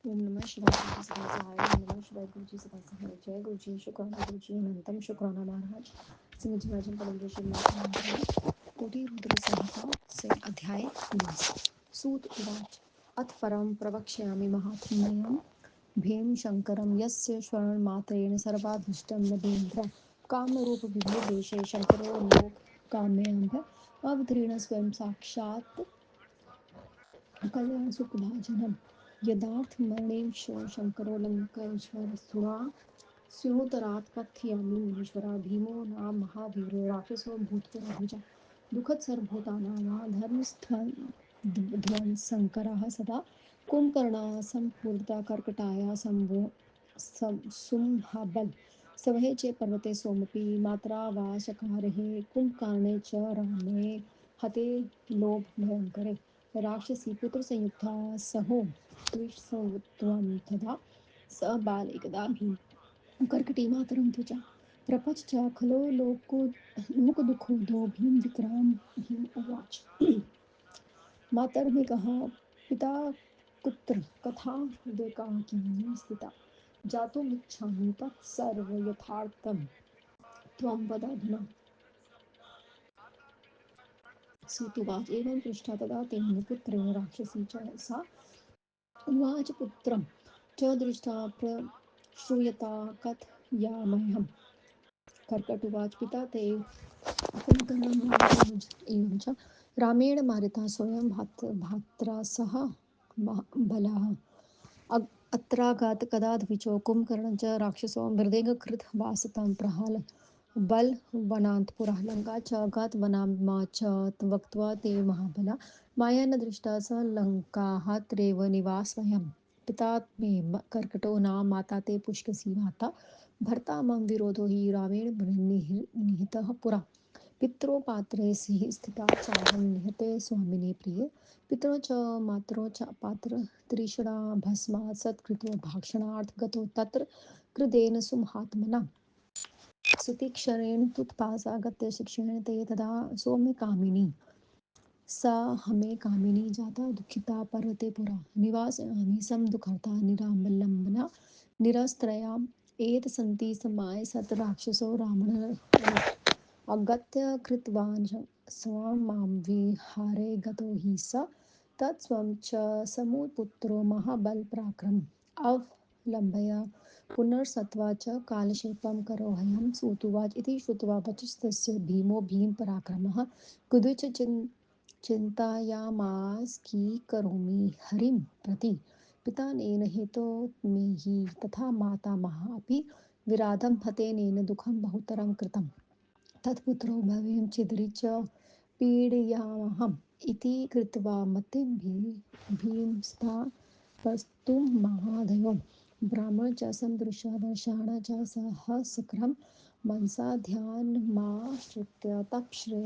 ओम नमः शिवाय गुरु जी सदा सहाय ओम नमः शिवाय गुरु जी सदा सहाय जय गुरु जी शुक्राना गुरु जी अनंतम शुक्राना महाराज सिंह जी वाजन पलंगे श्रीमाता मंत्र कोटि रुद्र संहिता से अध्याय 20 सूत उवाच अथ परम प्रवक्ष्यामि महात्म्यं भीम शंकरं यस्य श्रवणमात्रेण सर्वाभीष्टं लभेन्द्र कामरूप विभुर्देशे शंकरो लोक काम्यंभ अवतीर्ण स्वयं साक्षात् कल्याण सुखभाजनम यदार्थमरणेन शंकरो लंकेश्वरस्थुरा स्योतरात् कथयामि मुनीश्वरा भीमो नाम महावीरो राक्षसो भूतपुरभुजा दुःखद सर्वभूतानां धर्मध्वंसङ्करः सदा कुम्भकर्णः सम्पूर्णता कर्कटाय सुमहाबल सवहे चे पर्वते सोमपि मात्रा वा शकारे कुम्भकर्णे च रामे हते लोभ भयङ्करे राक्षसी पुत्र संयुक्ता सहो त्विषत्वं तदा स बाल एकदा भीम कर्कटी मातरं त्वचा प्रपंच च खलो लोकदुःखोदो भीम विक्राम भीम उवाच मातर्मिकः पिता कुत्र कथा हृदयकाकिनी स्थिता जातुमिच्छामि तत्सर्वयथार्थं त्वं वदाधुना सुतुवाच एवं पृष्ठा तदा तेन पुत्रेण राक्षसी च सा उवाच पुत्रं च दृष्ट्वा प्रश्रूयता कथयामहं कर्कटुवाच पिता ते कुम्भकर्णं एवं च रामेण मारिता स्वयं भात्रा सह बलः अत्रागात् कदाद्विचो कुम्भकर्णं च राक्षसो मृदेङ्गकृत वासतां प्रहाल बल वनान्तपुरः लङ्का च गतवनामा च वक्त्वा ते महाबला माया न दृष्टा स लङ्काः त्रेव निवासवयम् पिता मे कर्कटो नाम माता ते पुष्कसी माता भर्ता मम विरोधो हि रामेण निहितः पुरा पित्रो पात्रे सिंह स्थिता चाहं निहते स्वामिने प्रिये पितरो च मातरो च पात्र त्रिषणा भस्मात् सत्कृतो भाक्षणार्थ गतो तत्र कृदेन सुमहात्मना सुतीक्षणेन त्वत्पासागत्य शिक्षेण ते तदा सौम्यकामिनी सा हमे कामिनी जाता दुःखिता पर्वते पुरा निवासयामि समदुःखर्ता निरामलम्बना निरस्त्रयाम् एतसन्ति समाय सत् राक्षसो रावणः अगत्य कृतवान् स्वं मां विहारे गतो हि स तत्स्वं च समुपुत्रो महाबलपराक्रम अवलम्ब्य पुनर्सत्वा च कालक्षेपं करोह्यं सूतुवाच इति श्रुत्वा वचस्तस्य भीमो भीमपराक्रमः कुदृच चिन्तयामास करोमि हरिं प्रति पितानेन हेतो मे हि तथा मातामहः अपि विराधं हतेनेन दुःखं बहुतरं कृतम् तत्पुत्रो भवेम चिद्रिच पीडयामहम् इति कृत्वा मतिं भीमस्तापस्तुं महादेवं ब्राह्मण च सन्दृश वर्षाण च सहस्रं मनसा ध्यानमाश्रित्य तप्श्रे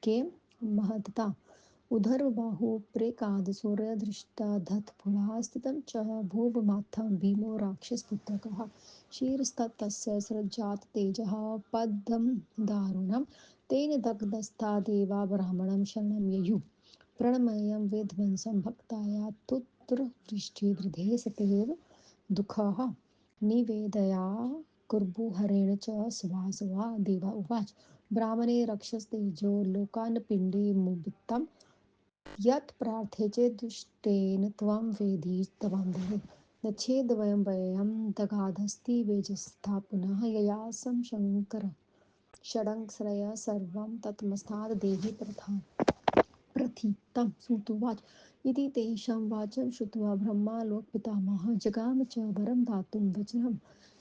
के महत्ता उदरबाहु प्रेकादसूर्यदृष्टाधत्पुरा स्थितं च भूवमात्थं भीमो राक्षसपुत्रकः क्षीरस्तस्य सृजात तेजः पद्मं दारुणं तेन दग्धस्था देवा ब्राह्मणं शरणं ययुः प्रणमयं विध्वंसं भक्ताया तुत्रवृष्टिदृधे सतेव दुःखः निवेदया कुर्बुहरेण च सुवासवा देवा उवाच ब्राह्मणे रक्षस्तेजो लोकान्पिण्डे मुदितं यत् प्रार्थे चेदुष्टेन त्वं वेदी त्वं देहि न चेद्वयं वयं दगाधस्ति वेजस्था पुनः ययासं शङ्कर षडङ्श्रय सर्वं तत्मस्ताद् देहि प्रथितं सुतुवाच इति तेषां वाचं श्रुत्वा ब्रह्मालोकपितामहः जगाम च वरं दातुं वचनं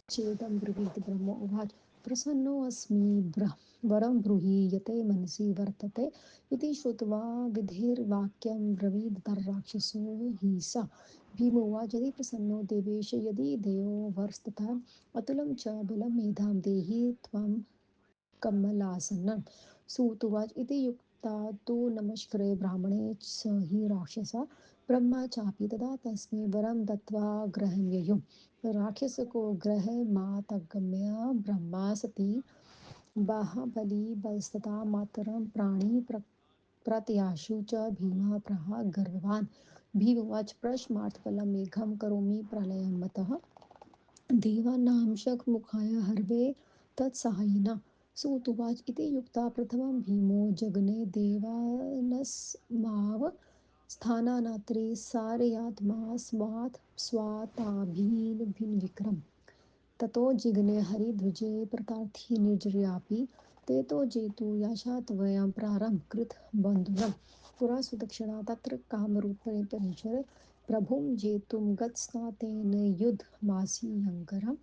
चेदं ब्रुवीत ब्रह्म उवाच प्रसन्नोऽस्मि वरं ब्रूहि यते मनसि वर्तते इति श्रुत्वा विधिर्वाक्यं ब्रवीद तर्राक्षसो हि स भीमोवाच यदि प्रसन्नो देवेश यदि देयो वर्स्तत अतुलं च बलं मेधां देहि त्वं कमलासनं सूतुवाच इति युक्ता तु नमस्कृते ब्राह्मणे स हि राक्षसा ब्रह्मा चापि तदा तस्मै वरं दत्त्वा गृहं ययुः राक्षसको गृहमागम्य ब्रह्मा सती बाहुबली बलस्तथा मातरं प्राणी प्रत्याशु च भीमः प्रहा गर्ववान् भीमवाच प्रश्मार्थफलं मेघं करोमि प्रलयं मतः देवानां शक्मुखाय हर्वे तत्सहायिना सूतुवाच इति युक्ता प्रथमं भीमो जग्ने देवानस्माव स्थानानात्रे सारयात्मा स्वात् स्वाताभिन्विक्रम ततो जिग्ने हरिध्वजे प्रतार्थी निर्जर्यापि ते तो जेतु याशात्वयं प्रारं कृत बन्धुनं पुरा सुदक्षिणा तत्र कामरूपेणेश्वर प्रभुं जेतुं गत्स्नातेन युद्धमासीयङ्करं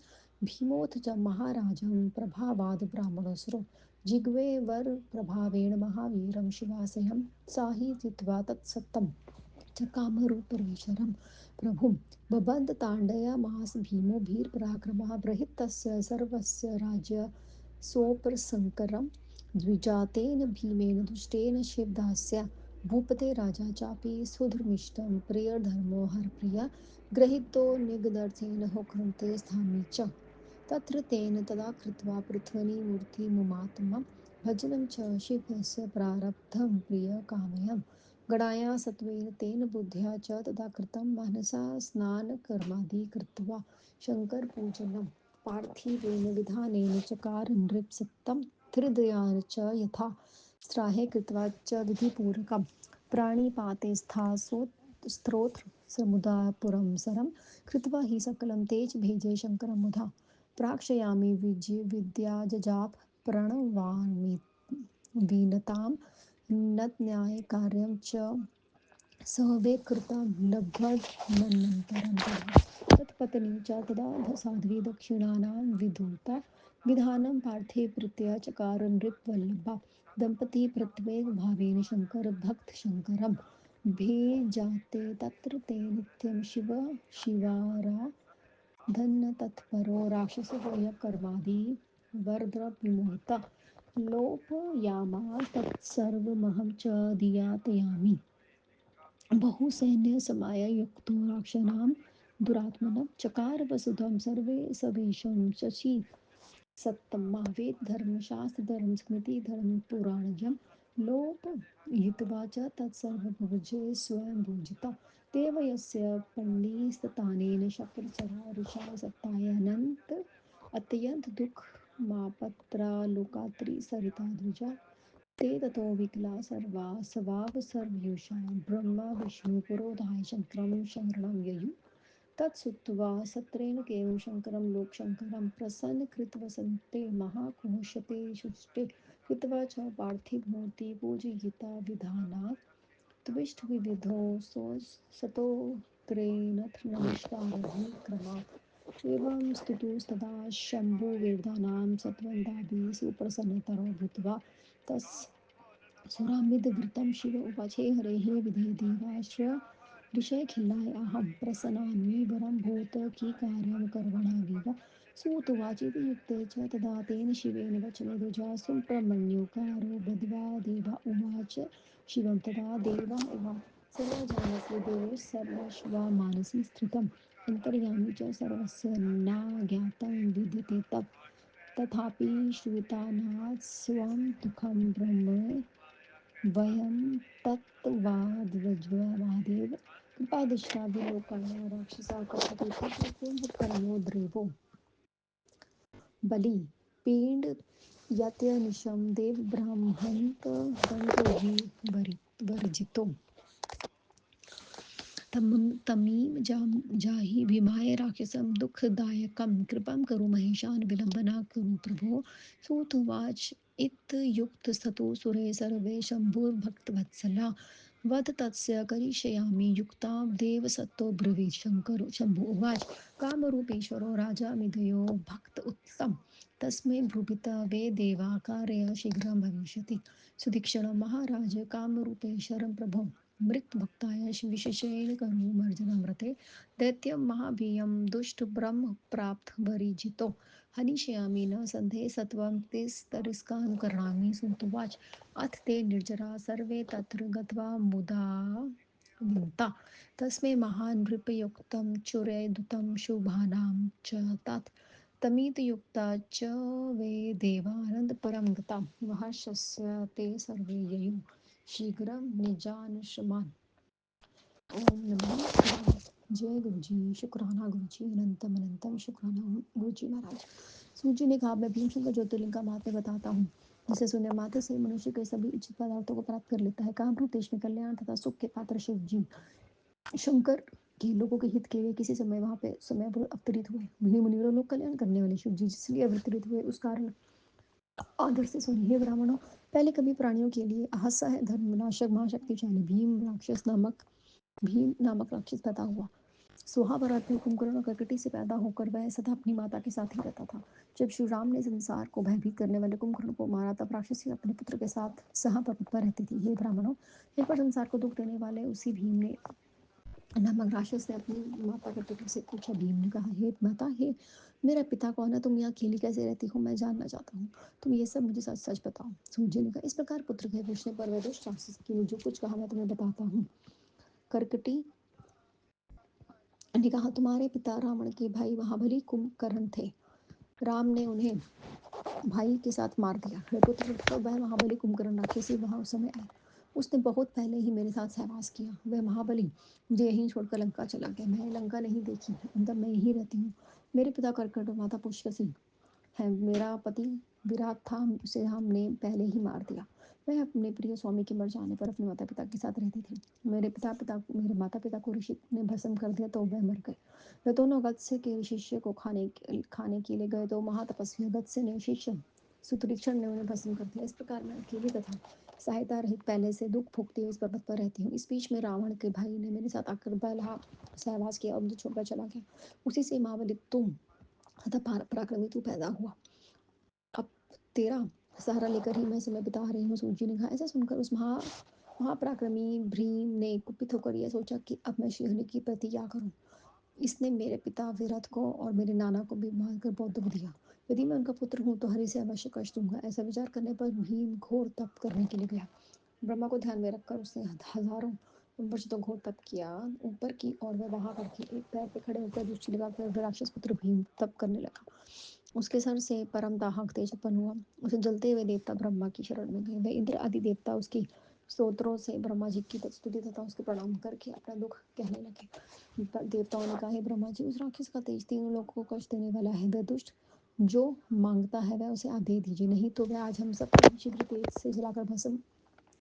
भीमोऽथ च महाराजं प्रभावाद् ब्राह्मणोऽसुरो जिग्वे वर प्रभावेण महावीरं शिवाशयं साहि जित्वा तत्सत्तम् च कामरूपरीश्वरं प्रभुं बबन्ध ताण्डयमास भीमो भीरपराक्रमः बृहत्तस्य सर्वस्य राज्य सोपसंकरं द्विजातेन भीमेन दुष्टेन शिवदास्य भूपते राजा चापि सुधर्मिष्ठं प्रियधर्मो हरप्रिय गृहीतो निगदर्थेन होकृते स्थामि च तत्र तेन तदा कृत्वा पृथ्वनी मूर्तिमुमात्मं भजनं च शिवस्य प्रारब्धं प्रियकामयम् गणाया सत्त्वेन तेन बुद्ध्या च तदा कृतं मनसा स्नानकर्मादि कृत्वा शङ्करपूजनं पार्थिवेन विधानेन चकार नृपसत्तं हृदयान् च यथा स्त्राहे कृत्वा च विधिपूर्वकं प्राणिपाते स्तोत्र समुदायपुरं सरं कृत्वा हि सकलं तेज भेजे शङ्करं मुधा प्राक्षयामि विद्या जजाप प्रणवामि वीनतां नतन्यायकार्यं च सवेकृतं लब्ध्वन्नन्तरं तत्पत्नी च तदा साध्वी दक्षिणानां विधूता विधानं पार्थे प्रीत्या चकार नृपवल्लभा दम्पती प्रत्येकभावेन शङ्करभक्तशङ्करं भेजाते तत्र ते नित्यं शिव शिवारा धन्यतत्परो राक्षसवयकर्मादि वरद्रविमोहिता लोपयामास तत्सर्वमहं च दियातयामि बहुसैन्यसमायुक्तो राक्षसानां दुरात्मनः चकार वसुधं सर्वे सवेशं शशि सत्तमा वेदधर्मशास्त्रधर्म स्मृतिधर्म पुराणजं लोपयित्वा च तत्सर्वभुजे स्वयं भुजिता देवयस्य पण्डिस्ततानेन शक्रचरा ऋषा सत्तायानन्त अत्यन्त दुःखमापत्रा लोकात्रि सरिता द्विजा ते ततो विकला सर्वा सवावसर्वयुषा ब्रह्मा विष्णु पुरोधाय शङ्करं शरणं ययुः तत्सुत्वा सत्रेण केवलं शङ्करं लोकशङ्करं प्रसन्नकृतवसन्ते महाकोशते शुष्टे कृत्वा च पार्थिवमूर्ति पूजयिता विधानात् त्विष्टविविधो स्तोत्रेणथ नमस्कारः एवं स्तुतुस्तदा शम्भुवेदानां सत्वन्दाभिः सुप्रसन्नतरो भूत्वा तस् सुरामिदवृतं शिव उवाच हे हरेः विधेदेवाश्र ऋषयखिलाय अहं प्रसन्नानि वरं भूत कीकार्यं कर्वणाविव सूतुवाचीति युक्ते च तदा तेन शिवेन वचने द्विजा सुब्रह्मण्योकारो बद्ध्वा देवा उवाच शिवं तदा देवा उवाच सर्वजानसि देवेश सर्वश्वा मानसि स्थितम् अन्तर्यामी च सर्वस्य नाज्ञातं विद्यते तत् तथापि श्रुतानात् स्वं दुःखं ब्रह्म वयं तत्त्वाद्वज्वादेव कृपादृष्टा विलोकाय राक्षसा कथते तत्र कुम्भकर्णो द्रेवो बली पिण्ड यत्यनिशं देवब्राह्मणपदविवर्जितो तमीं जाहि भीमाय राक्षसं दुःखदायकं कृपं करु महेशान् विलम्बना कुरु प्रभो सूतुवाच इत्युक्तस्ततो सुरे सर्वे शम्भुर्भक्तवत्सला वद तस्य करिष्यामि युक्तां देवसत्तो ब्रवीत् शङ्करो शम्भु उवाच कामरूपेश्वरो राजा मिदयो भक्त उत्तम तस्मै ब्रुभित वे देवा कारय शीघ्रं भविष्यति सुदीक्षण महाराज कामरूपेश्वरं प्रभो मृत्युभक्ताय विशेषेण करो मर्जनमृते दैत्यं महाभीयं दुष्टब्रह्म प्राप्त वरिजितो हनिष्यामि न सन्देह सत्वं तिस्तरिस्कां करणामि सुतुवाच अथ ते निर्जरा सर्वे तत्र गत्वा मुदा विन्ता तस्मै महानृपयुक्तं चुरेदुतं शुभानां च तत् तमितयुक्ता च वे देवानन्दपरं गता महर्षस्य ते सर्वे ययुः शीघ्रं निजानुश्रमान् ओम नमः शिवाय। जय गुरु जी, शुक्राना गुरु जी, अनंतम अनंतम शुक्राना गुरु जी महाराज। सूत जी ने कहा, मैं भीमशंकर ज्योतिर्लिंग का महात्म्य बताता हूँ, जिसे सुनने मात्र से मनुष्य के सभी इच्छित पदार्थों को प्राप्त कर लेता है। कामरूप देश में कल्याण तथा सुख के पात्र शिव जी शंकर के लोगों के हित के लिए किसी समय वहां पे समय पर अवतरित हुए। मुनि मुनिवरों लोग कल्याण करने वाले शिव जी जिसलिए अवतरित हुए, उस कारण आदर से सुनिए ब्राह्मणों। पहले कभी प्राणियों के लिए आहसा है धर्मनाशक महाशक्तिशाली भीम नामक राक्षस पैदा हुआ। सुहा बरात में कुंभकर्ण और कर्कटी से पैदा होकर वह सदा अपनी माता के साथ ही रहता था। जब श्री राम ने संसार को भयभीत करने वाले कुंभकर्ण को मारा, तब राक्षसी अपने पुत्र के साथ सहा पर्वत पर रहती थी। हे ब्राह्मणों, एक बार संसार को दुख देने वाले उसी भीम ने नामक राक्षस ने अपनी माता कर्कटी से पूछा। भीम ने कहा, हे माता, हे मेरा पिता कौन है? तुम यहाँ अकेली कैसे रहती हो? मैं जानना चाहता हूँ। तुम ये सब मुझे सच सच बताओ। सूर्य ने कहा, इस प्रकार पुत्र के पूछने पर वह दुष्ट राक्षस की जो कुछ कहा मैं तुम्हें बताता हूँ। कर्कटी ने कहा, तुम्हारे पिता रावण के भाई महाबली कुंभकर्ण थे। राम ने उन्हें भाई के साथ मार दिया। वे पुत्र तो वह महाबली कुंभकर्ण राक्षसी वहां उस समय आया। उसने बहुत पहले ही मेरे साथ सहवास किया। वह महाबली मुझे यहीं छोड़कर लंका चला गया। मैंने लंका नहीं देखी, अंदर मैं यहीं रहती हूँ। मेरे पिता कर्कट और माता पुष्कसी है। मेरा पति विराट था, उसे हमने पहले ही मार दिया। मैं अपने प्रिय स्वामी के मर जाने पर अपने माता पिता के साथ रहती थी। मेरे माता पिता को ऋषि ने भस्म कर दिया तो वह मर गए। वे दोनों गत्स्य के शिष्य को खाने के लिए गए तो महातपस्वी गत्स्य ने शिष्य सुतरीक्षण ने उन्हें भस्म कर दिया। इस प्रकार मैं अकेली तथा सहायता रहित पहले से दुख भोगती हुई इस पर्वत पर रहती हूँ। इस बीच में रावण के भाई ने मेरे साथ आकर बलहा सहवास किया और मुझे छोड़कर चला गया। उसी से महाबली तुम अतः पराक्रमी तू पैदा हुआ। अब तेरा सहारा लेकर ही मैं समय बिता रही हूँ। सूर्य ने कहा। ऐसा सुनकर उस महापराक्रमी भीम ने कुपित होकर यह सोचा कि अब मैं श्रीहरि की प्रति क्या करूं। इसने मेरे पिता विरथ को और मेरे नाना को भी मारकर बहुत दुख दिया। यदि मैं उनका पुत्र हूँ तो हरि से अवश्य कष्ट दूंगा। ऐसा विचार करने पर भीम घोर तप करने के लिए गया। ब्रह्मा को ध्यान में रखकर उसने हजारों वर्ष तो घोर तप किया। ऊपर की और वह वहां करके एक पैर पे खड़े होकर दृष्टि लगाकर राक्षस पुत्र भीम तप करने लगा। उसके सर से परम दाहक तेज उत्पन्न हुआ। उसे जलते हुए देवता ब्रह्मा की शरण में गए। वे इंद्र आदि देवता उसकी स्तोत्रों से ब्रह्मा जी की स्तुति तथा उसके प्रणाम करके अपना दुख कहने लगे। देवताओं ने कहा, हे ब्रह्मा जी, उस राक्षस का तेज तीनों लोगों को कष्ट देने वाला है। वह दुष्ट जो मांगता है वह उसे आप दे दीजिए, नहीं तो वह आज हम सबको शीघ्र तेज से जलाकर भस्म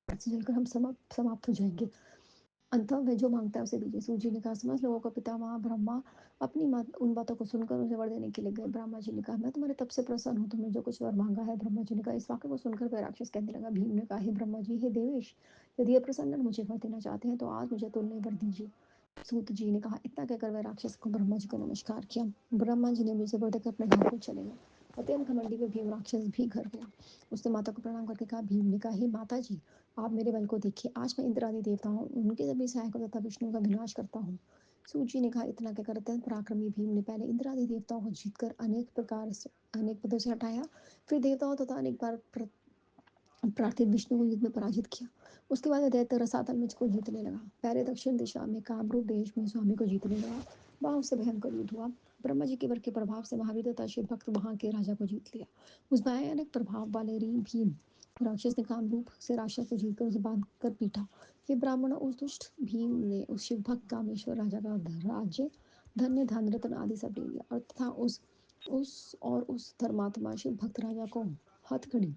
से जलकर हम समाप्त हो जाएंगे। अंततः वह जो मांगता है उसे दीजिए। सूर्य ने कहा, समस्त लोगों का पितामह ब्रह्मा अपनी उन बातों को सुनकर उसे वर देने के लिए गए। ब्रह्मा जी ने कहा, मैं तुम्हारे तब से प्रसन्न हूँ, तुमने जो कुछ वर मांगा है। ब्रह्मा जी ने कहा। इस वाक्य को सुनकर वह राक्षस कहने लगा। भीम ने कहा, हे ब्रह्मा जी, हे देवेश, यदि आप प्रसन्न मुझे वर देना चाहते हैं तो आज मुझे तुल्य वर दीजिए। सूत जी ने कहा। इतना कहकर वह राक्षस को ब्रह्मा जी को नमस्कार किया। ब्रह्मा जी ने मुझे वर देकर अपने घर को चले गए। अत्यंत घमंडी में भीम राक्षस भी घर गया। उसने माता को प्रणाम करके कहा। भीम ने कहा, हे माता जी, आप मेरे बल को देखिए। आज मैं इंद्र आदि देवताओं उनके सभी सहायकों तथा विष्णु का विनाश करता हूँ। सूची ने कहा। इतना कहकर अत्यंत पराक्रमी भीम ने पहले इंद्र आदि देवताओं को जीतकर अनेक पदों से हटाया। फिर देवताओं तथा अनेक बार प्रार्थित विष्णु को युद्ध में पराजित किया। उसके बाद दैत्य रसातल में को जीतने लगा। पहले दक्षिण दिशा में कामरूप देश में स्वामी को जीतने लगा। वहां उससे भयंकर युद्ध हुआ। ब्रह्मा जी के वर के प्रभाव से महावीर तथा शिव भक्त वहां के राजा को जीत लिया। उस भयानक प्रभाव वाले भीम राक्षस ने कामरूप से राक्षस को जीतकर उसे बांध कर पीटा। ये ब्राह्मण उस दुष्ट भीम ने उस शिव भक्त कामेश्वर राजा का राज्य, धन्य धन रत्न आदि सब ले लिया और तथा उस धर्मात्मा शिव भक्त राजा को हथकड़ी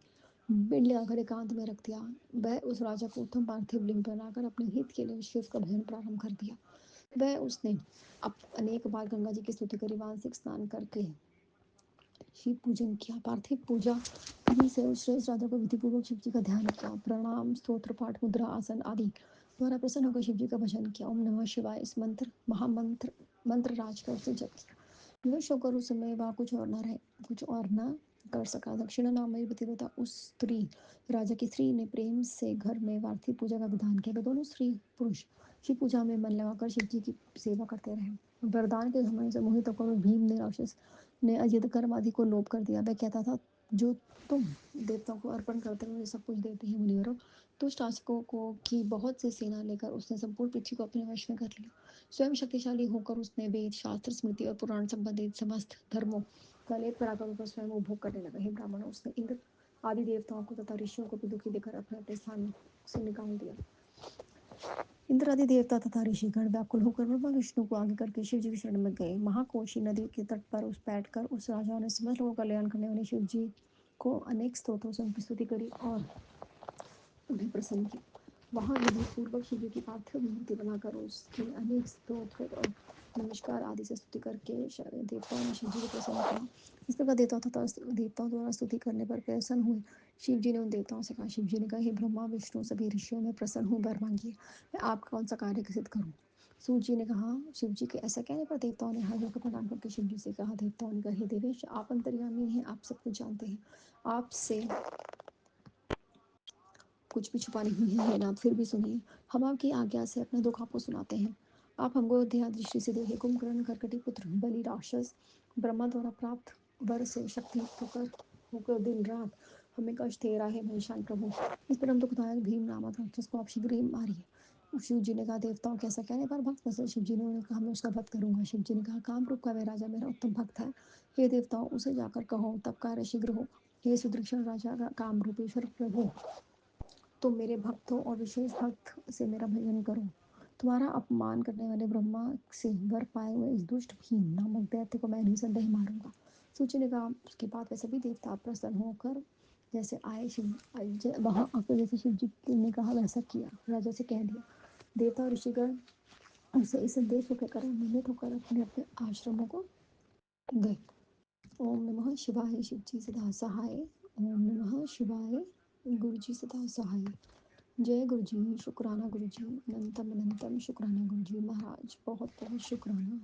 बिंड लगाकर एकांत में रख दिया। वह उस राजा को उत्तम पार्थिव लिंग बनाकर अपने हित के लिए शिव का भजन प्रारंभ कर दिया। वह उसने अब अनेक बार गंगा जी की स्तुति करी, मानसिक स्नान करके शिव पूजन किया। पार्थिव पूजा विधि से उस श्रेष्ठ राजा को विधिपूर्वक शिव जी का ध्यान किया। प्रणाम, स्तोत्र पाठ, मुद्रा आसन आदि द्वारा प्रसन्न होकर शिव जी का भजन किया। ओम नमः शिवाय इस मंत्र राज का उसने जप किया। विवश होकर उस समय वह कुछ और न कर सका। दक्षिणा नाम पतिव्रता उस स्त्री राजा की स्त्री ने प्रेम से घर में पार्थिव पूजा का विधान किया। वे दोनों स्त्री पुरुष शिव पूजा में मन लगाकर शिव जी की सेवा करते रहे। वरदान के घमंड से मोहित होकर भीम ने राक्षस ने अजित कर्म आदि को लोप कर दिया। वह कहता था, जो तुम देवताओं को अर्पण करते हुए सब कुछ देते हैं मुनिवरों, दुष्ट शासकों को की बहुत सी सेना लेकर उसने संपूर्ण पृथ्वी को अपने वश में कर लिया। स्वयं शक्तिशाली होकर उसने वेद शास्त्र स्मृति और पुराण संबंधित समस्त धर्मों का लेप कराकर उन पर स्वयं उपभोग करने लगा। हे ब्राह्मणों, उसने इंद्र आदि देवताओं को तथा ऋषियों को भी दुखी देकर अपने अपने स्थान से निकाल दिया। इंद्र आदि देवता तथा ऋषिगण व्याकुल होकर ब्रह्मा विष्णु को आगे करके शिव जी की शरण में गए। महाकोशी नदी के तट पर उस बैठकर उस राजा ने समस्त लोगों का कल्याण करने वाले शिव जी को अनेक स्तोत्रों से उनकी स्तुति करी और उन्हें प्रसन्न किया। वहाँ विधि पूर्वक शिव जी की पार्थिव मूर्ति बनाकर उसकी अनेक स्तोत्र और नमस्कार आदि से स्तुति करके देवताओं ने शिव जी को प्रसन्न किया। इस प्रकार देवताओं द्वारा स्तुति करने पर प्रसन्न हुए शिव जी ने उन देवताओं से कहा। शिव जी ने कहा, हे ब्रह्मा विष्णु सभी ऋषियों में प्रसन्न हूँ, वर मांगिए, मैं आपका कौन सा कार्य सिद्ध करूँ। सूर्य जी ने कहा। शिव जी के ऐसा कहने पर देवताओं ने हाथ जोड़कर प्रणाम करके शिव जी से कहा। देवताओं ने कहा, हे देवेश, आप अंतर्यामी हैं, आप सब कुछ जानते हैं, आपसे कुछ भी छुपा नहीं है नाथ। फिर भी सुनिए, हम आपकी आज्ञा से अपना दुख आपको सुनाते हैं। आप हमको दया दृष्टि से देखे। कुंभकर्ण कर्कटी पुत्र बलि राक्षस ब्रह्मा द्वारा प्राप्त वर से शक्ति होकर होकर दिन रात हमें कष्ट दे रहा है महेशान प्रभु। इस परम दुखदायक भीम नामक राक्षस को आप शीघ्र ही मारिए। शिव जी ने कहा। देवताओं के ऐसा कहने पर भक्त वत्सल शिव जी ने उन्हें कहा, मैं उसका वध करूंगा। शिव जी ने कहा, कामरूप का वह राजा मेरा उत्तम भक्त है, हे देवताओं उसे जाकर कहो, तब कार्य शीघ्र होगा। हे सुदृक्षण राजा का कामरूपेश्वर प्रभु, तुम मेरे भक्त हो और विशेष भक्त से मेरा भजन करो। तुम्हारा अपमान करने वाले ब्रह्मा से वर पाए हुए इस दुष्ट भीम नामक दैत्य को मैं निसंदेह मारूंगा। सूची ने कहा। उसके बाद वे सभी देवता प्रसन्न होकर जैसे आए वहां आकर जैसे शिव जी ने कहा वैसा किया। राजा से कह दिया। देवता और ऋषिगण उसे इस संदेश को कहकर निमित होकर अपने अपने आश्रमों को गए। ओम नमः शिवाय। शिव जी सदा सहाय। ओम नमः शिवाय। गुरु जी सदा सहाय। जय गुरु जी। शुक्राना गुरु जी। अनंतम अनंतम शुक्राना गुरु जी। महाराज बहुत बहुत शुक्राना।